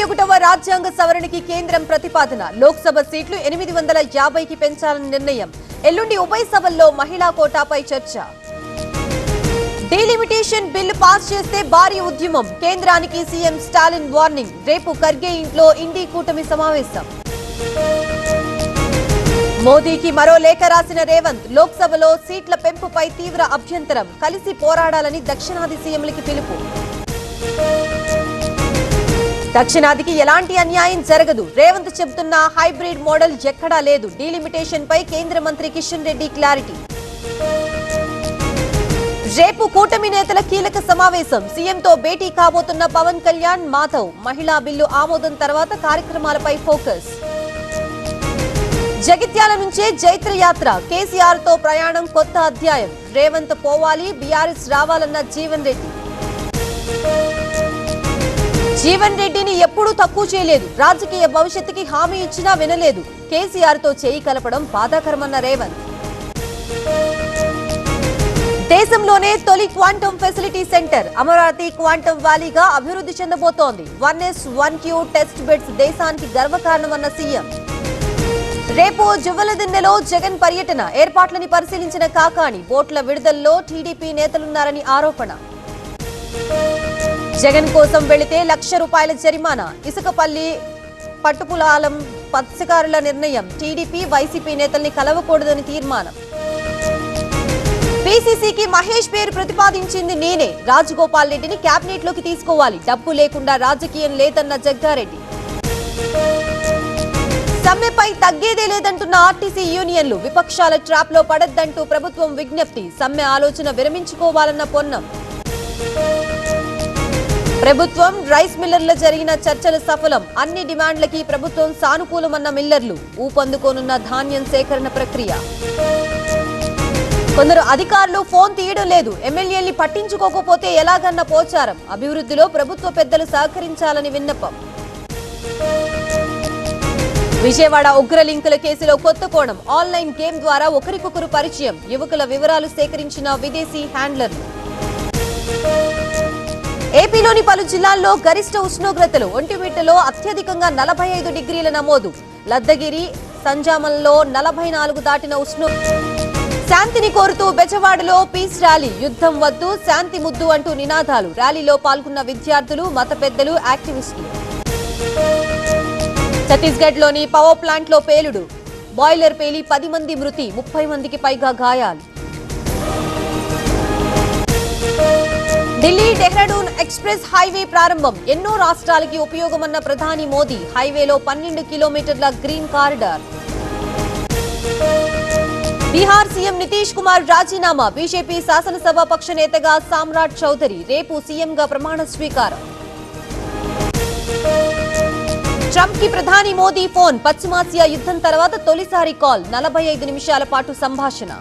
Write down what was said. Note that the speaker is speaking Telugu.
41వ రాజ్యాంగ సవరణకి కేంద్రం ప్రతిపాదన. లోక్సభ సీట్లు 850కి పెంచాలని నిర్ణయం. ఎల్లుండి ఉభయ సభల్లో మహిళా కోటాపై చర్చ. డీలిమిటేషన్ బిల్లు పాస్ చేస్తే భారీ ఉద్యమం. కేంద్రానికి సీఎం స్టాలిన్ వార్నింగ్. రేపు ఖర్గే ఇంట్లో ఇండి కూటమి సమావేశం. మోదీకి మరో లేఖ రాసిన రేవంత్. లోక్సభలో సీట్ల పెంపుపై తీవ్ర అభ్యంతరం. కలిసి పోరాడాలని దక్షిణాది సీఎంలకి పిలుపు. దక్షిణాదికి ఎలాంటి అన్యాయం జరగదు. రేవంత్ చెబుతున్న హైబ్రిడ్ మోడల్ ఎక్కడా లేదు. డీలిమిటేషన్ పై కేంద్ర మంత్రి కిషన్ రెడ్డి క్లారిటీ. రేపు కూటమి నేతల కీలక సమావేశం. సీఎంతో భేటీ కాబోతున్న పవన్ కళ్యాణ్, మాధవ్. మహిళా బిల్లు ఆమోదం తర్వాత కార్యక్రమాలపై ఫోకస్. జగిత్యాల నుంచే జైత్ర యాత్ర. కేసీఆర్ తో ప్రయాణం కొత్త అధ్యాయం. రేవంత్ పోవాలి, బీఆర్ఎస్ రావాలన్న జీవన్ రెడ్డి. జీవన్ రెడ్డిని ఎప్పుడూ తక్కువ చేయలేదు. రాజకీయ భవిష్యత్తుకి హామీ ఇచ్చినా వినలేదు. కేసీఆర్ తో చేయి కలపడం బాధాకరమన్న రేవంత్. దేశంలోనే తొలి quantum facility centre Amaravati quantum వ్యాలీగా అభివృద్ధి చెందబోతోంది. 1S1Q టెస్ట్ బెడ్స్ దేశానికి గర్వకారణమన్న సీఎం. రేపు జువ్వలదిన్నెలో జగన్ పర్యటన. ఏర్పాట్లని పరిశీలించిన కాకాణి. బోట్ల విడుదలలో టీడీపీ నేతలున్నారని ఆరోపణ. జగన్ కోసం వెళితే ₹1,00,000 జరిమానా. ఇసుకపల్లి పట్టుపులాలం మత్స్యకారుల నిర్ణయం. టీడీపీ వైసీపీ నేతల్ని కలవకూడదని తీర్మానం. పీసీసీకి మహేష్ పేరు ప్రతిపాదించింది నేనే. రాజగోపాల్ రెడ్డిని కేబినెట్ లోకి తీసుకోవాలి. డబ్బు లేకుండా రాజకీయం లేదన్న జగ్గారెడ్డి. సమ్మెపై తగ్గేదే లేదంటున్న ఆర్టీసీ యూనియన్లు. విపక్షాల ట్రాప్ లో పడద్దంటూ ప్రభుత్వం విజ్ఞప్తి. సమ్మె ఆలోచన విరమించుకోవాలన్న పొన్నం. ప్రభుత్వం రైస్ మిల్లర్ల జరిగిన చర్చలు సఫలం. అన్ని డిమాండ్లకి ప్రభుత్వం సానుకూలమన్న మిల్లర్లు. ఊపందుకోనున్న ధాన్యం సేకరణ ప్రక్రియ. కొందరు అధికారులు ఫోన్ తీయడం లేదు. ఎమ్మెల్యేల్ని పట్టించుకోకపోతే ఎలాగన్న పోచారం. అభివృద్ధిలో ప్రభుత్వ పెద్దలు సహకరించాలని విన్నపం. విజయవాడ ఉగ్ర లింకుల కేసులో కొత్త కోణం. ఆన్లైన్ గేమ్ ద్వారా ఒకరికొకరు పరిచయం. యువకుల వివరాలు సేకరించిన విదేశీ హ్యాండ్లర్లు. ఏపీలోని పలు జిల్లాల్లో గరిష్ట ఉష్ణోగ్రతలు. ఒంటిమిట్టలో అత్యధికంగా 45 డిగ్రీల నమోదు. లద్దగిరి, సంజామంలో 44 దాటిన ఉష్ణోగ్రత. శాంతిని కోరుతూ బెజవాడలో పీస్ ర్యాలీ. యుద్ధం వద్దు, శాంతి ముద్దు అంటూ నినాదాలు. ర్యాలీలో పాల్గొన్న విద్యార్థులు, మత పెద్దలు, యాక్టివిస్టులు. ఛత్తీస్గఢ్ లోని పవర్ ప్లాంట్ లో పేలుడు. బాయిలర్ పేలి 10 మంది మృతి, 30 మందికి పైగా గాయాలు. ఢిల్లీ డెహ్రాడూన్ ఎక్స్ప్రెస్ హైవే ప్రారంభం. ఎన్నో రాష్ట్రాలకి ఉపయోగమన్న ప్రధాని మోదీ. హైవేలో 12 కిలోమీటర్ల green corridor. Bihar CM Nitish Kumar రాజీనామా. బీజేపీ శాసనసభ పక్ష నేతగా సామ్రాట్ చౌదరి. రేపు సీఎంగా ప్రమాణ స్వీకారం. ట్రంప్ కి ప్రధాని మోదీ ఫోన్. పశ్చిమాసియా యుద్ధం తర్వాత తొలిసారి కాల్. 45 నిమిషాల పాటు సంభాషణ.